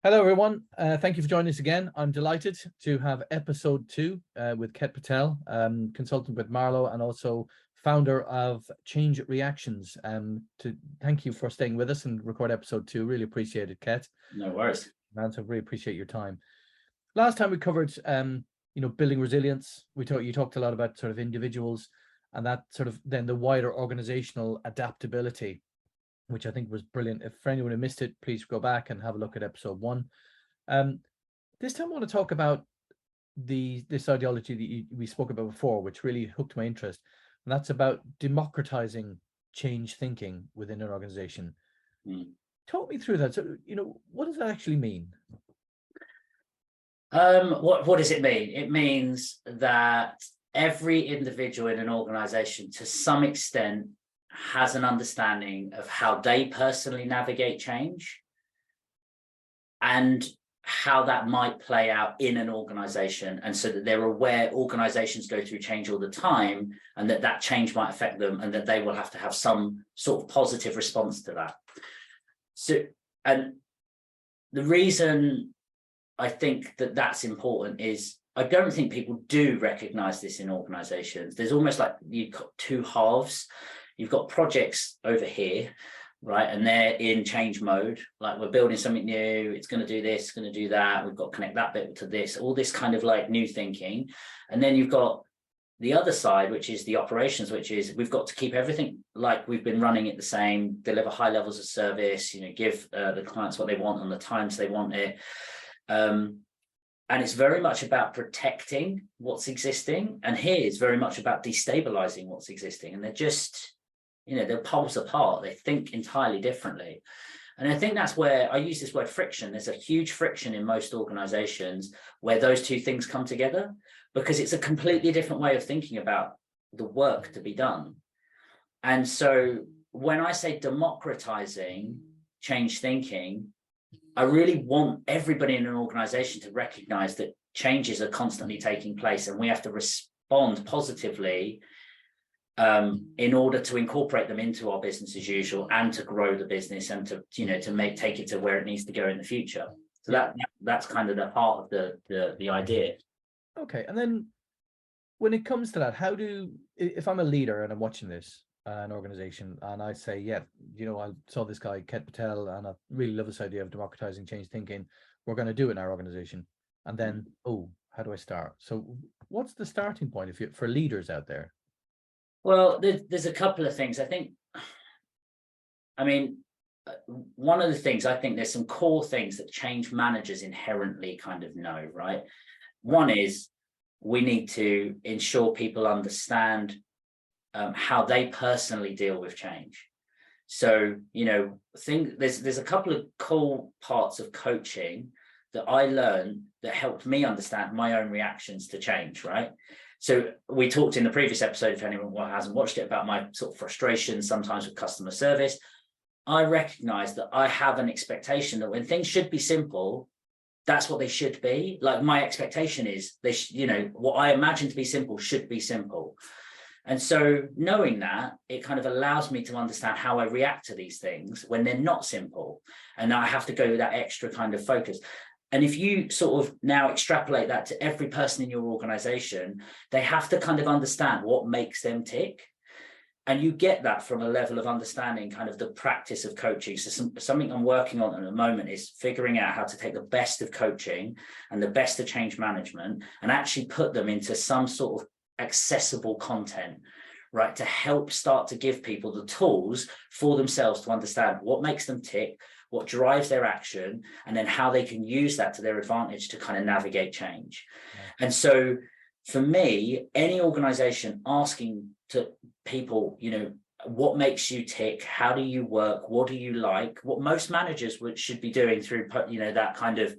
Hello, everyone. Thank you for joining us again. I'm delighted to have episode 2 with Ket Patel, consultant with Marlowe and also founder of Change Reactions. To thank you for staying with us and record episode 2. Really appreciate it, Ket. No worries. Man, so really appreciate your time. Last time we covered, building resilience. You talked a lot about sort of individuals and that sort of then the wider organizational adaptability, which I think was brilliant. If for anyone who missed it, please go back and have a look at episode 1. This time I want to talk about this ideology that we spoke about before, which really hooked my interest, and that's about democratizing change thinking within an organization. Talk me through that. So, what does that actually mean? What does it mean? It means that every individual in an organization, to some extent, has an understanding of how they personally navigate change and how that might play out in an organization, and so that they're aware organizations go through change all the time and that change might affect them and that they will have to have some sort of positive response to that. So, and the reason I think that that's important is I don't think people do recognize this in organizations. There's almost like you've got two halves. You've got projects over here, right? And they're in change mode. Like, we're building something new. It's going to do this, it's going to do that. We've got to connect that bit to this, all this kind of like new thinking. And then you've got the other side, which is the operations, which is we've got to keep everything like we've been running it the same, deliver high levels of service, give the clients what they want on the times they want it. And it's very much about protecting what's existing. And here it's very much about destabilizing what's existing. And they're just, they're poles apart. They think entirely differently. And I think that's where I use this word friction. There's a huge friction in most organizations where those two things come together, because it's a completely different way of thinking about the work to be done. And so when I say democratizing change thinking, I really want everybody in an organization to recognize that changes are constantly taking place and we have to respond positively in order to incorporate them into our business as usual and to grow the business and to take it to where it needs to go in the future. So that's kind of the heart of the idea. Okay, and then when it comes to that, if I'm a leader and I'm watching this, an organization, and I say, I saw this guy Ket Patel and I really love this idea of democratizing change thinking, we're going to do it in our organization, and then how do I start? So what's the starting point for leaders out there? Well, there's a couple of things. One of the things, I think there's some core things that change managers inherently kind of know, right? One is we need to ensure people understand how they personally deal with change. So, there's a couple of cool parts of coaching that I learned that helped me understand my own reactions to change, right? So we talked in the previous episode, if anyone hasn't watched it, about my sort of frustration sometimes with customer service. I recognize that I have an expectation that when things should be simple, that's what they should be. Like, my expectation is what I imagine to be simple should be simple. And so knowing that, it kind of allows me to understand how I react to these things when they're not simple. And I have to go with that extra kind of focus. And if you sort of now extrapolate that to every person in your organization, they have to kind of understand what makes them tick. And you get that from a level of understanding kind of the practice of coaching. So something I'm working on at the moment is figuring out how to take the best of coaching and the best of change management and actually put them into some sort of accessible content, right, to help start to give people the tools for themselves to understand what makes them tick, what drives their action, and then how they can use that to their advantage to kind of navigate change. Yeah. And so for me, any organization asking to people, what makes you tick, how do you work, what do you like, what most managers should be doing through, that kind of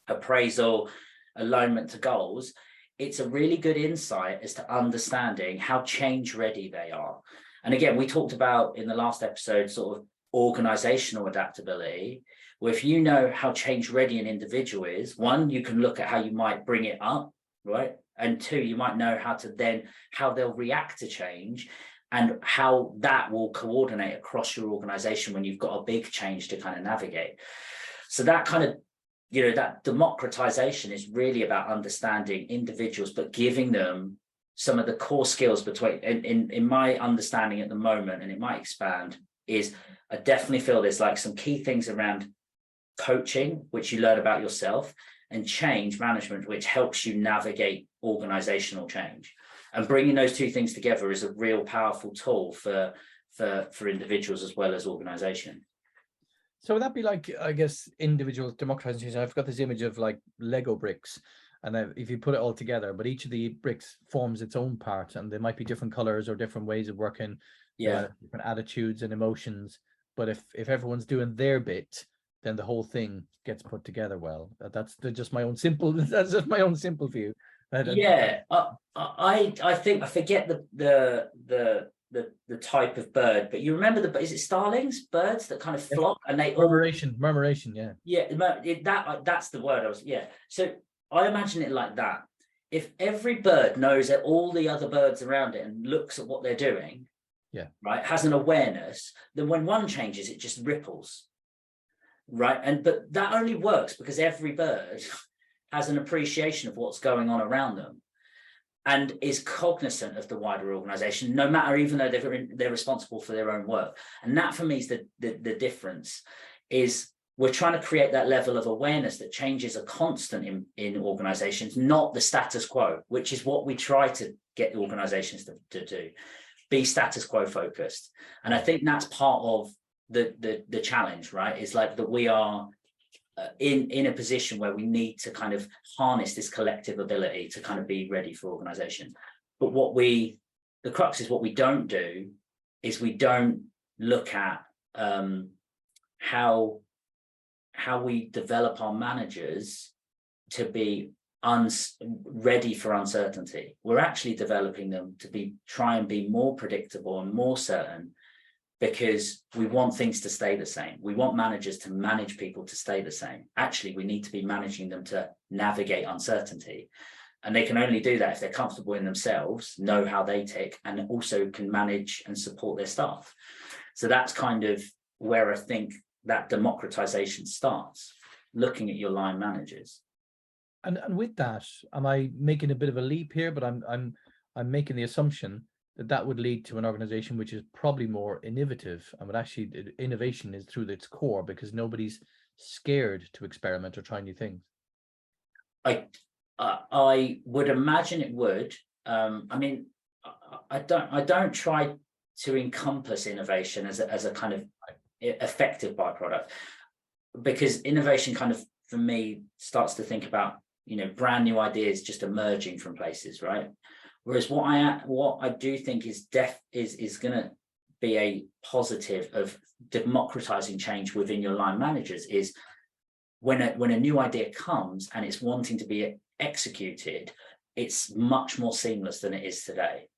appraisal, alignment to goals, it's a really good insight as to understanding how change ready they are. And again, we talked about in the last episode sort of organizational adaptability, where if you know how change ready an individual is, one, you can look at how you might bring it up, right? And two, you might know how they'll react to change and how that will coordinate across your organization when you've got a big change to kind of navigate. So that kind of that democratization is really about understanding individuals, but giving them some of the core skills between, in my understanding at the moment, and it might expand, is I definitely feel there's like some key things around coaching, which you learn about yourself, and change management, which helps you navigate organizational change. And bringing those two things together is a real powerful tool for individuals as well as organization. So would that be like, I guess, individuals democratizing change? I've got this image of like Lego bricks, and then if you put it all together, but each of the bricks forms its own part, and there might be different colors or different ways of working, different attitudes and emotions. But if everyone's doing their bit, then the whole thing gets put together well. That's just my own simple. That's just my own simple view. I think I forget the type of bird, but you remember is it starlings, birds that kind of flock, and they murmuration, that's the word so I imagine it like that. If every bird knows that all the other birds around it and looks at what they're doing, right, has an awareness, then when one changes, it just ripples, right? But that only works because every bird has an appreciation of what's going on around them and is cognizant of the wider organization, no matter, even though they're responsible for their own work. And that for me is the difference, is we're trying to create that level of awareness that change is a constant in organizations, not the status quo, which is what we try to get organizations to do, be status quo focused. And I think that's part of the challenge, right? Is like that we are in a position where we need to kind of harness this collective ability to kind of be ready for organization. But the crux is what we don't do is we don't look at how we develop our managers to be ready for uncertainty. We're actually developing them to try and be more predictable and more certain, because we want things to stay the same. We want managers to manage people to stay the same. Actually, we need to be managing them to navigate uncertainty. And they can only do that if they're comfortable in themselves, know how they tick, and also can manage and support their staff. So that's kind of where I think that democratization starts, looking at your line managers. And with that, am I making a bit of a leap here? But I'm making the assumption that would lead to an organization which is probably more innovative, and would actually, innovation is through its core, because nobody's scared to experiment or try new things. I would imagine it would. I mean, I don't try to encompass innovation as a kind of effective byproduct, because innovation kind of, for me, starts to think about, brand new ideas just emerging from places, right? Whereas what I do think is going to be a positive of democratizing change within your line managers is when a new idea comes and it's wanting to be executed, it's much more seamless than it is today.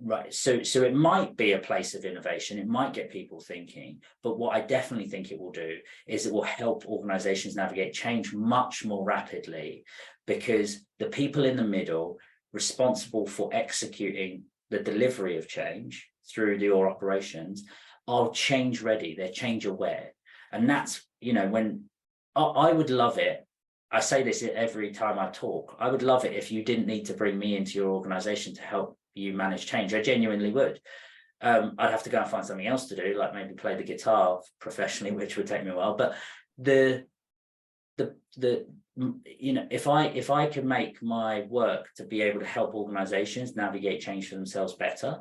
Right. So it might be a place of innovation. It might get people thinking, but what I definitely think it will do is it will help organizations navigate change much more rapidly, because the people in the middle responsible for executing the delivery of change through your operations are change ready, they're change aware. And that's, when I would love it, I say this every time I talk, I would love it if you didn't need to bring me into your organization to help you manage change. I genuinely would. I'd have to go and find something else to do, like maybe play the guitar professionally, which would take me a while. But if I could make my work to be able to help organizations navigate change for themselves better,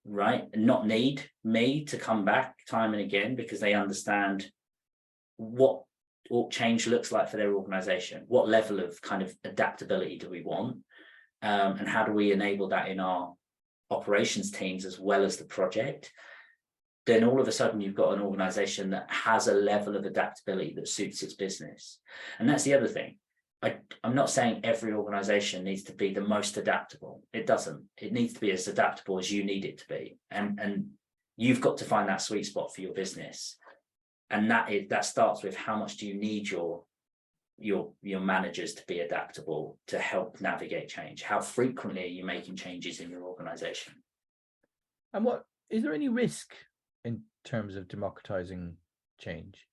right, and not need me to come back time and again, because they understand what change looks like for their organization, what level of kind of adaptability do we want, and how do we enable that in our operations teams as well as the project, then all of a sudden you've got an organization that has a level of adaptability that suits its business. And that's the other thing. I'm not saying every organization needs to be the most adaptable. It doesn't. It needs to be as adaptable as you need it to be. And you've got to find that sweet spot for your business. And that starts with how much do you need your managers to be adaptable to help navigate change? How frequently are you making changes in your organization? And what is there any risk in terms of democratizing change?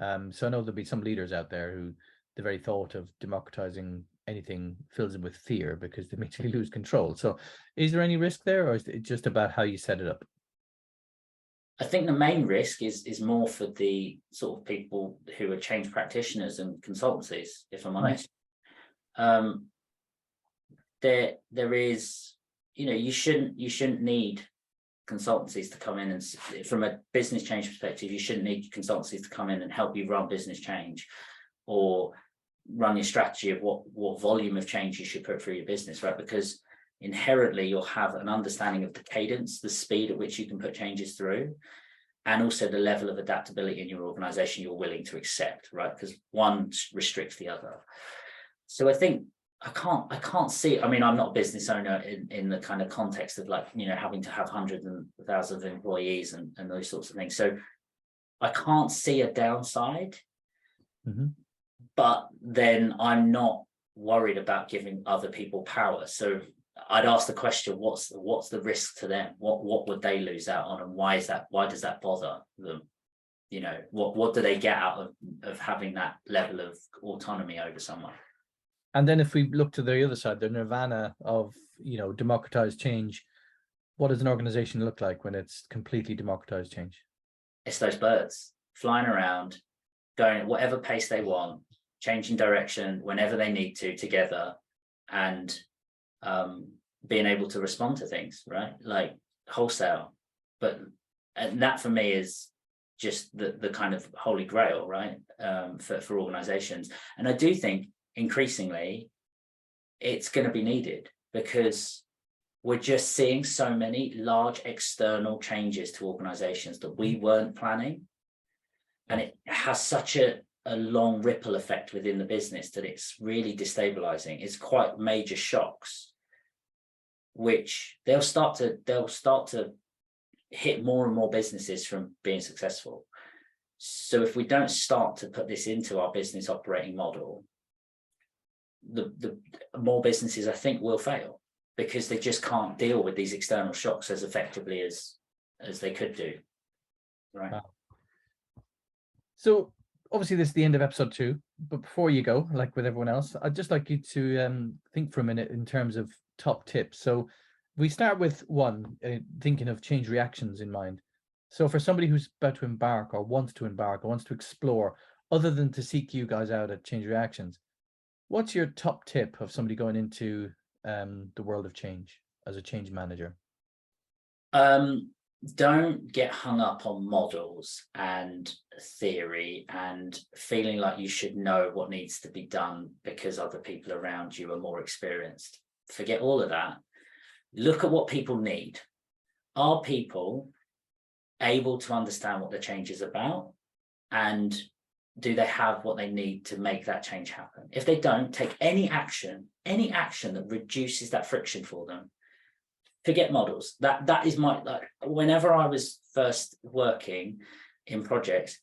So I know there'll be some leaders out there who the very thought of democratizing anything fills them with fear because they immediately lose control. So is there any risk there, or is it just about how you set it up? I think the main risk is more for the sort of people who are change practitioners and consultancies, if I'm honest. There is, you shouldn't need consultancies to come in, and from a business change perspective, you shouldn't need consultancies to come in and help you run business change or run your strategy of what volume of change you should put through your business, right? Because inherently you'll have an understanding of the cadence, the speed at which you can put changes through, and also the level of adaptability in your organization you're willing to accept, right? Because one restricts the other. So I think I can't see, I mean, I'm not a business owner in the kind of context of like, having to have hundreds and thousands of employees and those sorts of things. So I can't see a downside, but then I'm not worried about giving other people power. So I'd ask the question, what's the risk to them? What would they lose out on, and why is that? Why does that bother them? What do they get out of having that level of autonomy over someone? And then if we look to the other side, the nirvana of, democratized change, what does an organization look like when it's completely democratized change? It's those birds flying around, going at whatever pace they want, changing direction whenever they need to together, and being able to respond to things, right? Like wholesale. And that for me is just the kind of holy grail, right? For organizations. And I do think increasingly it's going to be needed, because we're just seeing so many large external changes to organizations that we weren't planning. And it has such a long ripple effect within the business that it's really destabilizing. It's quite major shocks, which they'll start to hit more and more businesses from being successful. So if we don't start to put this into our business operating model, the more businesses I think will fail, because they just can't deal with these external shocks as effectively as they could do. Right. Wow. So obviously this is the end of episode 2, but before you go, like with everyone else, I'd just like you to think for a minute in terms of top tips. So we start with one, thinking of change reactions in mind. So for somebody who's about to embark or wants to embark or wants to explore, other than to seek you guys out at Change Reactions, what's your top tip of somebody going into the world of change as a change manager? Don't get hung up on models and theory and feeling like you should know what needs to be done because other people around you are more experienced. Forget all of that. Look at what people need. Are people able to understand what the change is about? And do they have what they need to make that change happen? If they don't, take any action that reduces that friction for them. Forget models. That is whenever I was first working in projects,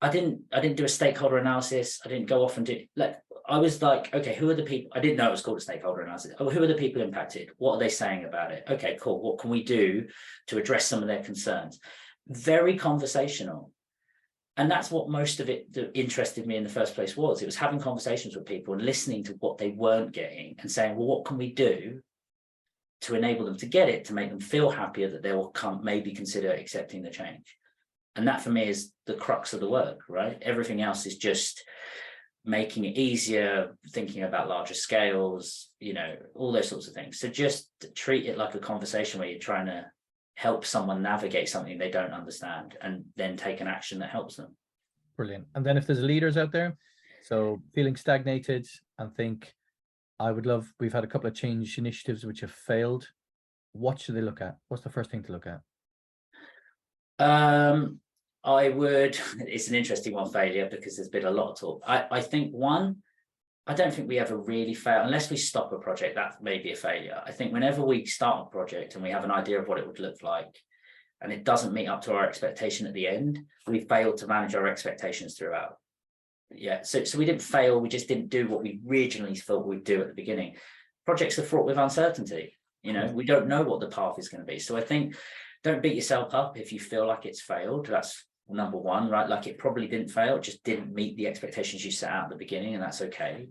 I didn't do a stakeholder analysis. I didn't go off and I was like, okay, who are the people? I didn't know it was called a stakeholder analysis. Oh, who are the people impacted? What are they saying about it? Okay, cool. What can we do to address some of their concerns? Very conversational. And that's what most of it that interested me in the first place was. It was having conversations with people and listening to what they weren't getting and saying, well, what can we do to enable them to get it, to make them feel happier that they will maybe consider accepting the change? And that for me is the crux of the work, right? Everything else is just making it easier, thinking about larger scales, all those sorts of things. So just treat it like a conversation where you're trying to help someone navigate something they don't understand and then take an action that helps them. Brilliant. And then if there's leaders out there, so feeling stagnated and think, we've had a couple of change initiatives which have failed. What should they look at? What's the first thing to look at? It's an interesting one, failure, because there's been a lot of talk. I think I don't think we ever really fail unless we stop a project. That may be a failure. I think whenever we start a project and we have an idea of what it would look like and it doesn't meet up to our expectation at the end, we failed to manage our expectations throughout. Yeah, so we didn't fail, we just didn't do what we originally thought we'd do at the beginning. Projects are fraught with uncertainty. We don't know what the path is going to be. So I think don't beat yourself up if you feel like it's failed. That's number one, right? Like it probably didn't fail, it just didn't meet the expectations you set out at the beginning, and that's okay.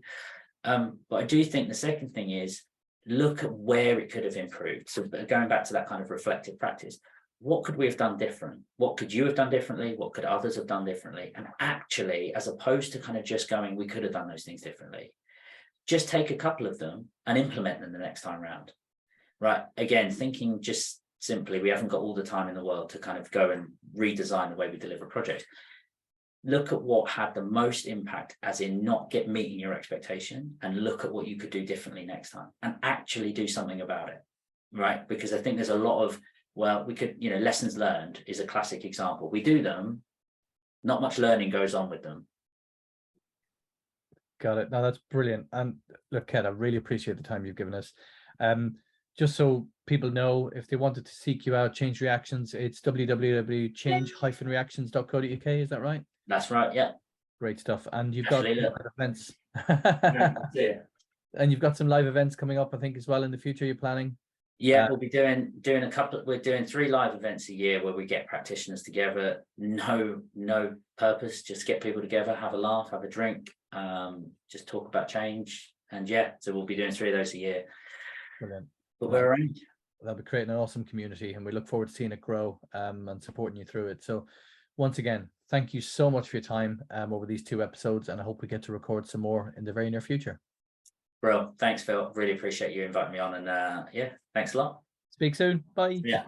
But I do think the second thing is look at where it could have improved. So going back to that kind of reflective practice, what could we have done different? What could you have done differently? What could others have done differently? And actually, as opposed to kind of just going, we could have done those things differently, just take a couple of them and implement them the next time round, right? Again, thinking just simply, we haven't got all the time in the world to kind of go and redesign the way we deliver projects. Look at what had the most impact, as in not meeting your expectation, and look at what you could do differently next time and actually do something about it, right? Because I think there's a lot of, well, we could, lessons learned is a classic example. We do them, not much learning goes on with them. Got it. No, that's brilliant. And look, Ket, I really appreciate the time you've given us. Just so people know, if they wanted to seek you out, Change Reactions, it's www.change-reactions.co.uk. Is that right? That's right. Yeah. Great stuff. And you've got live events. Yeah. And you've got some live events coming up, I think, as well in the future. You're planning. Yeah, we'll be doing a couple. We're doing 3 live events a year where we get practitioners together. No purpose, just get people together, have a laugh, have a drink, just talk about change. And yeah, so we'll be doing 3 of those a year. Brilliant. But we're around. That'll be creating an awesome community, and we look forward to seeing it grow and supporting you through it. So once again, thank you so much for your time over these 2 episodes, and I hope we get to record some more in the very near future. Bro, thanks, Phil. Really appreciate you inviting me on, and yeah, thanks a lot. Speak soon. Bye. Yeah.